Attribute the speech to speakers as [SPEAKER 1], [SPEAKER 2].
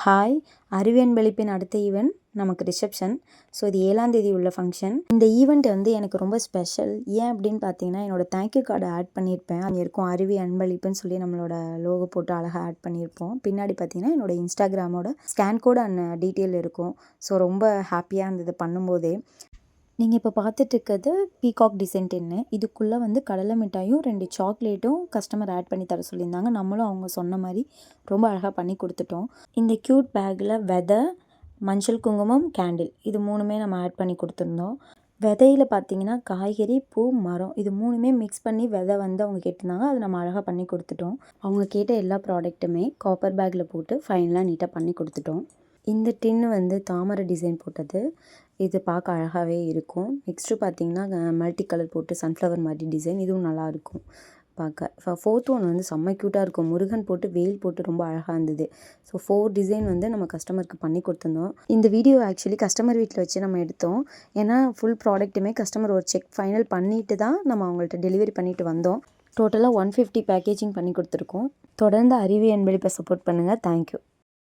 [SPEAKER 1] Hi, அறிவியன்பளிப்பின் அடுத்த event நமக்கு reception. So இது 7ஆம் தேதி உள்ள ஃபங்க்ஷன். இந்த ஈவெண்ட் வந்து எனக்கு ரொம்ப ஸ்பெஷல். ஏன் அப்படின்னு பார்த்தீங்கன்னா, என்னோடய தேங்க்யூ கார்டை ஆட் பண்ணியிருப்பேன். அங்கே இருக்கும் அறிவி அன்பளிப்புன்னு சொல்லி நம்மளோட லோகோ போட்டு அழகாக ஆட் பண்ணியிருப்போம். பின்னாடி பார்த்தீங்கன்னா என்னோடய இன்ஸ்டாகிராமோட ஸ்கேன் கோட் அண்ட் டீட்டெயில் இருக்கும். ஸோ ரொம்ப ஹாப்பியாக இருந்தது பண்ணும்போதே. நீங்கள் இப்போ பார்த்துட்ருக்கிறது பீகாக் டிசைன் டின்னு. இதுக்குள்ளே வந்து கடலை மிட்டாயும் 2 சாக்லேட்டும் கஸ்டமர் ஆட் பண்ணி தர சொல்லியிருந்தாங்க. நம்மளும் அவங்க சொன்ன மாதிரி ரொம்ப அழகாக பண்ணி கொடுத்துட்டோம். இந்த க்யூட் பேக்கில் விதை, மஞ்சள் குங்குமம், கேண்டில் இது 3மே நம்ம ஆட் பண்ணி கொடுத்துருந்தோம். விதையில் பார்த்தீங்கன்னா காய்கறி, பூ, மரம் இது 3மே மிக்ஸ் பண்ணி விதை வந்து அவங்க கேட்டிருந்தாங்க. அது நம்ம அழகாக பண்ணி கொடுத்துட்டோம். அவங்க கேட்ட எல்லா ப்ராடக்ட்டுமே காப்பர் பேக்கில் போட்டு ஃபைனலாக நீட்டாக பண்ணி கொடுத்துட்டோம். இந்த டின்னு வந்து தாமரை டிசைன் போட்டது. இது பார்க்க அழகாகவே இருக்கும். நெக்ஸ்ட்டு பார்த்தீங்கன்னா மல்டி கலர் போட்டு சன்ஃப்ளவர் மாதிரி டிசைன், இதுவும் நல்லாயிருக்கும் பார்க்க. 4th ஒன் வந்து செம்ம க்யூட்டாக இருக்கும். முருகன் போட்டு வேல் போட்டு ரொம்ப அழகாக இருந்தது. ஸோ 4 டிசைன் வந்து நம்ம கஸ்டமருக்கு பண்ணி கொடுத்துருந்தோம். இந்த வீடியோ ஆக்சுவலி கஸ்டமர் வீட்டில் வச்சு நம்ம எடுத்தோம். ஏன்னா ஃபுல் ப்ராடக்ட்டுமே கஸ்டமர் ஒரு செக் ஃபைனல் பண்ணிவிட்டு தான் நம்ம அவங்கள்ட்ட டெலிவரி பண்ணிவிட்டு வந்தோம். டோட்டலாக 150 பேக்கேஜிங் பண்ணி கொடுத்துருக்கோம். தொடர்ந்து அறிவி அன்பளிப்பை சப்போர்ட் பண்ணுங்கள். தேங்க்யூ.